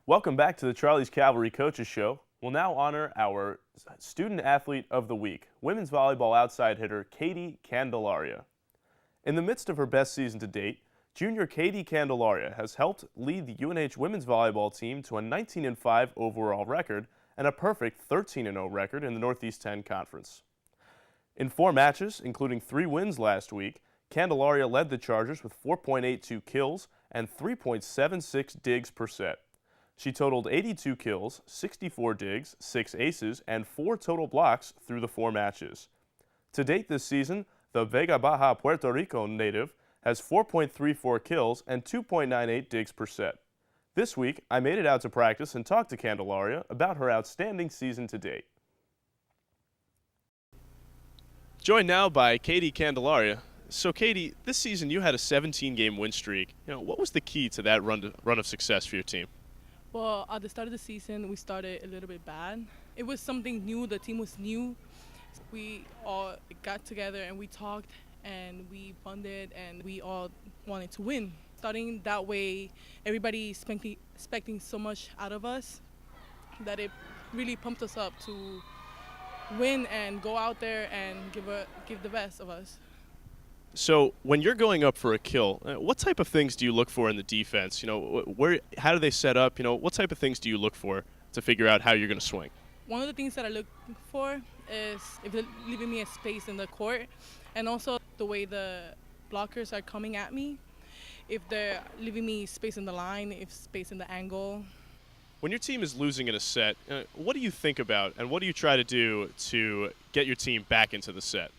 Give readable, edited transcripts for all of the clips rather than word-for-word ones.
Welcome back to the Charlie's Cavalry Coaches Show. We'll now honor our Student Athlete of the Week, women's volleyball outside hitter Katie Candelaria. In the midst of her best season to date, junior Katie Candelaria has helped lead the UNH women's volleyball team to a 19-5 overall record and a perfect 13-0 record in the Northeast 10 Conference. In 4 matches, including 3 wins last week, Candelaria led the Chargers with 4.82 kills and 3.76 digs per set. She totaled 82 kills, 64 digs, 6 aces, and 4 total blocks through the 4 matches. To date this season, the Vega Baja Puerto Rico native has 4.34 kills and 2.98 digs per set. This week, I made it out to practice and talked to Candelaria about her outstanding season to date. Joined now by Katie Candelaria. So Katie, this season you had a 17-game win streak. What was the key to that run of success for your team? Well, at the start of the season, we started a little bit bad. It was something new. The team was new. We all got together and we talked and we bonded and we all wanted to win. Starting that way, everybody expecting so much out of us that it really pumped us up to win and go out there and give the best of us. So when you're going up for a kill, what type of things do you look for in the defense? How do they set up? What type of things do you look for to figure out how you're going to swing? One of the things that I look for is if they're leaving me a space in the court, and also the way the blockers are coming at me. If they're leaving me space in the line, if space in the angle. When your team is losing in a set, what do you think about and what do you try to do to get your team back into the set?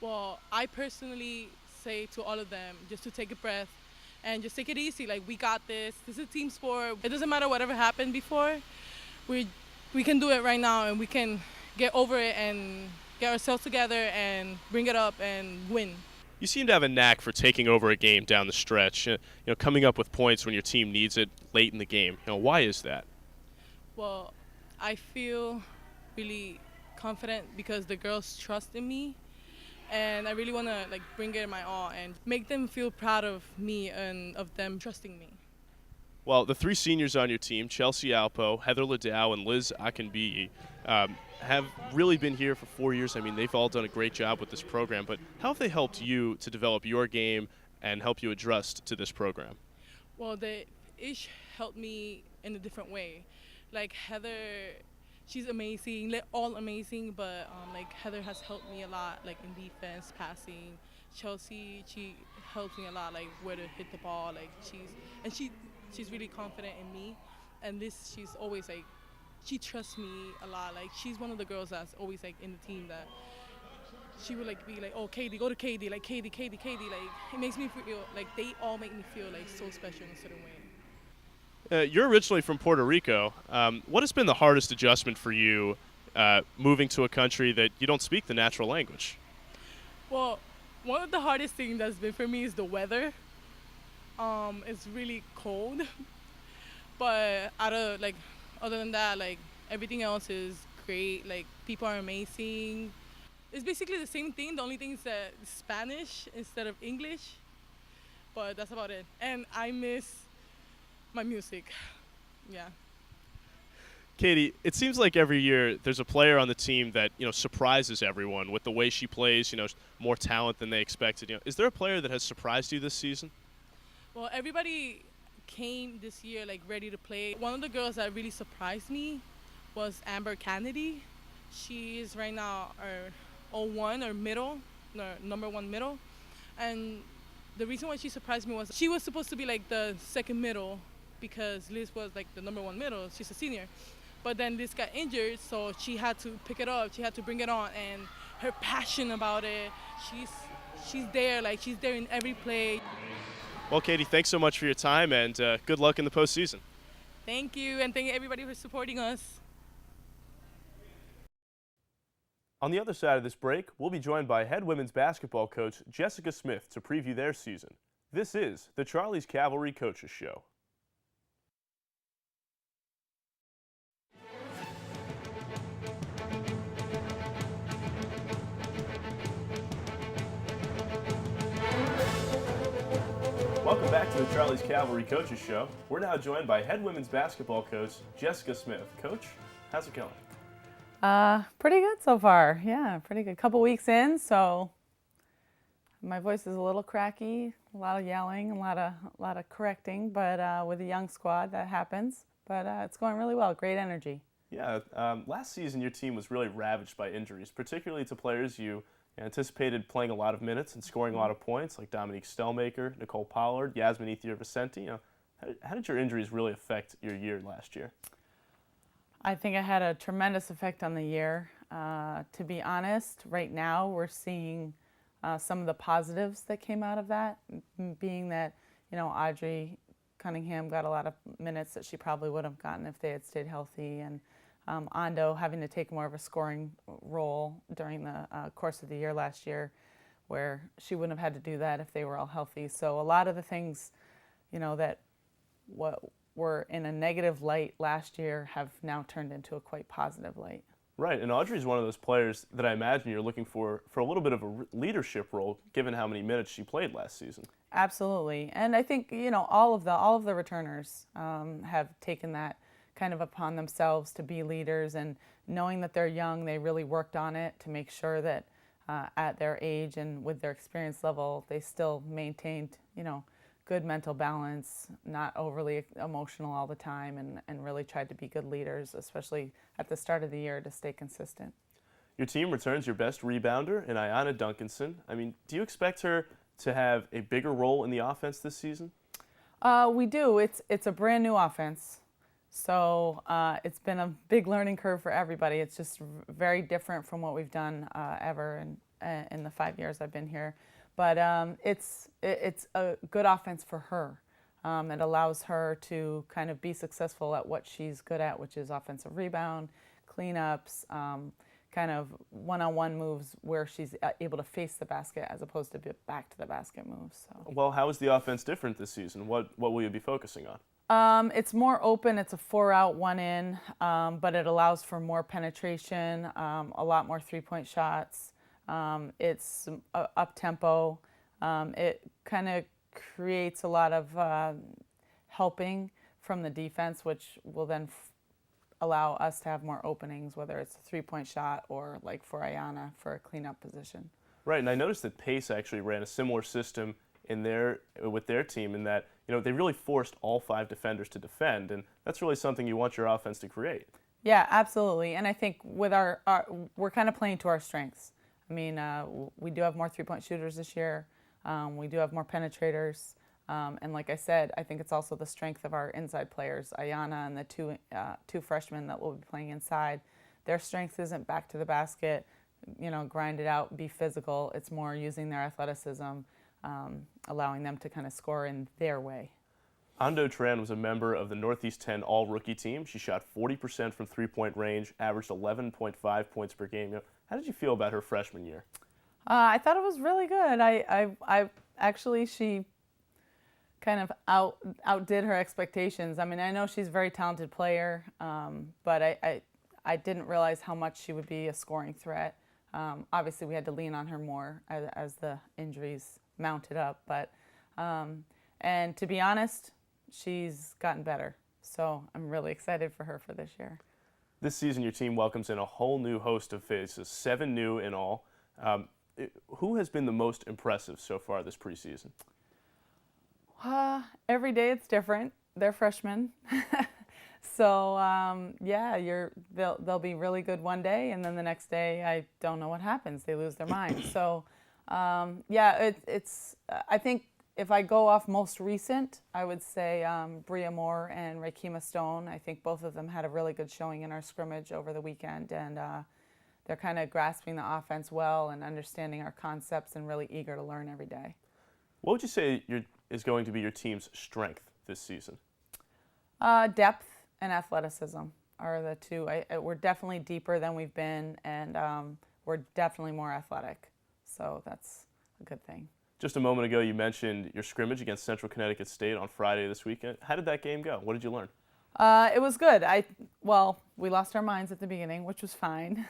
Well, I personally say to all of them just to take a breath and just take it easy. Like, we got this. This is a team sport. It doesn't matter whatever happened before. We can do it right now, and we can get over it and get ourselves together and bring it up and win. You seem to have a knack for taking over a game down the stretch, coming up with points when your team needs it late in the game. Why is that? Well, I feel really confident because the girls trust in me. And I really want to bring it my all and make them feel proud of me and of them trusting me. Well, the 3 seniors on your team, Chelsea Alpo, Heather Ladow, and Liz Akinbiyi, have really been here for 4 years. I mean, they've all done a great job with this program. But how have they helped you to develop your game and help you adjust to this program? Well, they each helped me in a different way. Like Heather, she's amazing. They're all amazing, but Heather has helped me a lot, in defense, passing. Chelsea, she helps me a lot, where to hit the ball. She's really confident in me, and Liz, she's always she trusts me a lot. She's one of the girls that's always in the team that she would be oh, Katie, go to Katie, Katie. It makes me feel they all make me feel so special in a certain way. You're originally from Puerto Rico. What has been the hardest adjustment for you moving to a country that you don't speak the natural language? Well, one of the hardest things that's been for me is the weather. It's really cold, but other than that, everything else is great. People are amazing. It's basically the same thing. The only thing is that it's Spanish instead of English, but that's about it. And I miss my music. Yeah. Katie, it seems like every year there's a player on the team that surprises everyone with the way she plays. More talent than they expected. Is there a player that has surprised you this season? Well, everybody came this year ready to play. One of the girls that really surprised me was Amber Kennedy. She is right now our 01 or middle, no, number 1 middle, and the reason why she surprised me was she was supposed to be the second middle because Liz was the number 1 middle. She's a senior. But then Liz got injured, so she had to pick it up. She had to bring it on, and her passion about it, she's there. She's there in every play. Well, Katie, thanks so much for your time, and good luck in the postseason. Thank you, and thank everybody for supporting us. On the other side of this break, we'll be joined by head women's basketball coach Jessica Smith to preview their season. This is the Charlie's Cavalry Coaches Show. Welcome back to the the Charlie's Cavalry Coaches Show. We're now joined by head women's basketball coach Jessica Smith. Coach, how's it going? Pretty good so far. Yeah, pretty good. Couple weeks in, so my voice is a little cracky, a lot of yelling, a lot of correcting, but with a young squad that happens. But it's going really well. Great energy. Yeah, last season your team was really ravaged by injuries, particularly to players you anticipated playing a lot of minutes and scoring a lot of points, like Dominique Stellmaker, Nicole Pollard, Yasmin Ethier Vicente. How did your injuries really affect your year last year? I think it had a tremendous effect on the year. To be honest, right now we're seeing some of the positives that came out of that, being that, Audrey Cunningham got a lot of minutes that she probably would have gotten if they had stayed healthy, and Ando having to take more of a scoring role during the course of the year last year, where she wouldn't have had to do that if they were all healthy. So a lot of the things, that what were in a negative light last year have now turned into a quite positive light. Right, and Audrey's one of those players that I imagine you're looking for a little bit of a leadership role, given how many minutes she played last season. Absolutely, and I think all of the returners have taken that kind of upon themselves to be leaders, and knowing that they're young, they really worked on it to make sure that at their age and with their experience level, they still maintained good mental balance, not overly emotional all the time, and really tried to be good leaders, especially at the start of the year, to stay consistent. Your team returns your best rebounder in Ayanna Duncanson. Do you expect her to have a bigger role in the offense this season? We do. It's a brand new offense. So it's been a big learning curve for everybody. It's just very different from what we've done ever in the 5 years I've been here. But it's a good offense for her. It allows her to kind of be successful at what she's good at, which is offensive rebound, cleanups, kind of one-on-one moves where she's able to face the basket as opposed to back to the basket moves. So. Well, how is the offense different this season? What will you be focusing on? It's more open. It's a 4-out, 1-in, but it allows for more penetration, a lot more three-point shots. It's up-tempo. It kind of creates a lot of helping from the defense, which will then allow us to have more openings, whether it's a three-point shot or, like for Ayanna, for a cleanup position. Right, and I noticed that Pace actually ran a similar system with their team, in that they really forced all 5 defenders to defend, and that's really something you want your offense to create. Yeah, absolutely, and I think with we're kind of playing to our strengths. We do have more three-point shooters this year. We do have more penetrators, and like I said, I think it's also the strength of our inside players, Ayanna and the two freshmen that will be playing inside. Their strength isn't back to the basket, grind it out, be physical. It's more using their athleticism, allowing them to kind of score in their way. Ando Tran was a member of the Northeast 10 All-Rookie team. She shot 40% from three-point range, averaged 11.5 points per game. How did you feel about her freshman year? I thought it was really good. I actually, she kind of outdid her expectations. I know she's a very talented player, but I didn't realize how much she would be a scoring threat. Obviously, we had to lean on her more as the injuries mounted up, but and to be honest, she's gotten better. So I'm really excited for her for this year. This season, your team welcomes in a whole new host of faces, 7 new in all. Who has been the most impressive so far this preseason? Every day it's different. They're freshmen. So they'll be really good one day, and then the next day I don't know what happens. They lose their mind. So it's I think if I go off most recent, I would say Bria Moore and Rakima Stone. I think both of them had a really good showing in our scrimmage over the weekend, and they're kind of grasping the offense well and understanding our concepts and really eager to learn every day. What would you say is going to be your team's strength this season? Depth and athleticism are the two. We're definitely deeper than we've been, and we're definitely more athletic. So that's a good thing. Just a moment ago, you mentioned your scrimmage against Central Connecticut State on Friday this weekend. How did that game go? What did you learn? It was good. We lost our minds at the beginning, which was fine.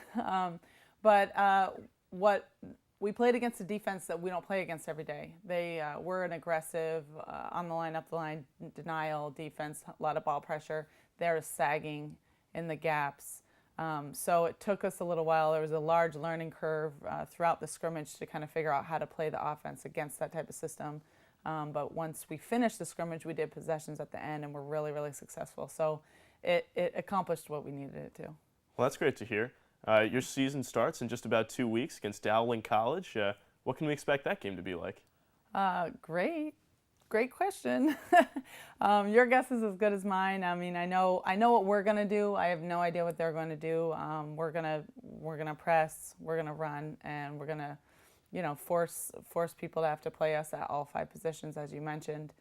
But what we played against a defense that we don't play against every day. They were an aggressive, on the line, up the line, denial defense, a lot of ball pressure. They're sagging in the gaps. So it took us a little while. There was a large learning curve throughout the scrimmage to kind of figure out how to play the offense against that type of system. But once we finished the scrimmage, we did possessions at the end and were really, really successful. So it accomplished what we needed it to. Well, that's great to hear. Your season starts in just about 2 weeks against Dowling College. What can we expect that game to be like? Great question. Your guess is as good as mine. I mean, I know what we're gonna do. I have no idea what they're going to do. We're gonna press, we're gonna run, and we're gonna, force people to have to play us at all 5 positions, as you mentioned,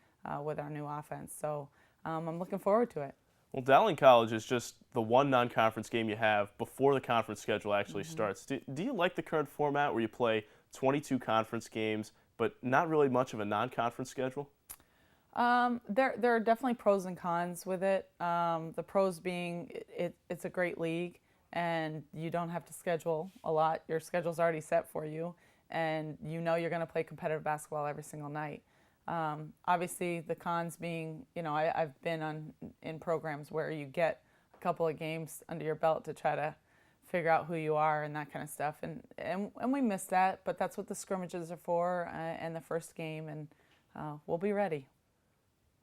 with our new offense. So I'm looking forward to it. Well, Dowling College is just the one non-conference game you have before the conference schedule actually starts. Do you like the current format where you play 22 conference games, but not really much of a non-conference schedule? There are definitely pros and cons with it. The pros being it's a great league, and you don't have to schedule a lot. Your schedule's already set for you, and you're going to play competitive basketball every single night. Obviously, the cons being, I've been in programs where you get a couple of games under your belt to try to figure out who you are and that kind of stuff. And we miss that, but that's what the scrimmages are for and the first game, and we'll be ready.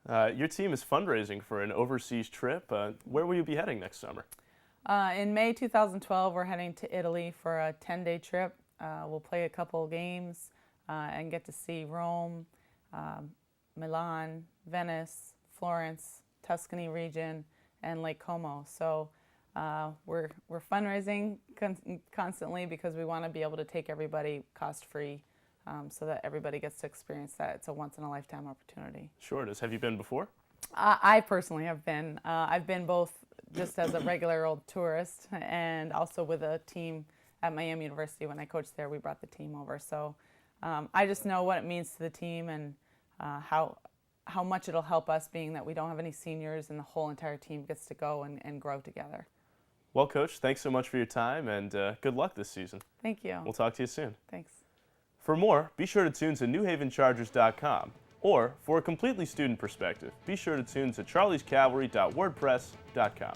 Your team is fundraising for an overseas trip. Where will you be heading next summer? In May 2012, we're heading to Italy for a 10-day trip. We'll play a couple of games and get to see Rome, Milan, Venice, Florence, Tuscany region, and Lake Como. So we're fundraising constantly because we want to be able to take everybody cost-free so that everybody gets to experience that. It's a once-in-a-lifetime opportunity. Sure it is. Have you been before? I personally have been. I've been both just as a regular old tourist and also with a team at Miami University. When I coached there, we brought the team over. So I just know what it means to the team and how much it'll help us, being that we don't have any seniors and the whole entire team gets to go and grow together. Well, Coach, thanks so much for your time, and good luck this season. Thank you. We'll talk to you soon. Thanks. For more, be sure to tune to NewHavenChargers.com, or for a completely student perspective, be sure to tune to charliescavalry.wordpress.com.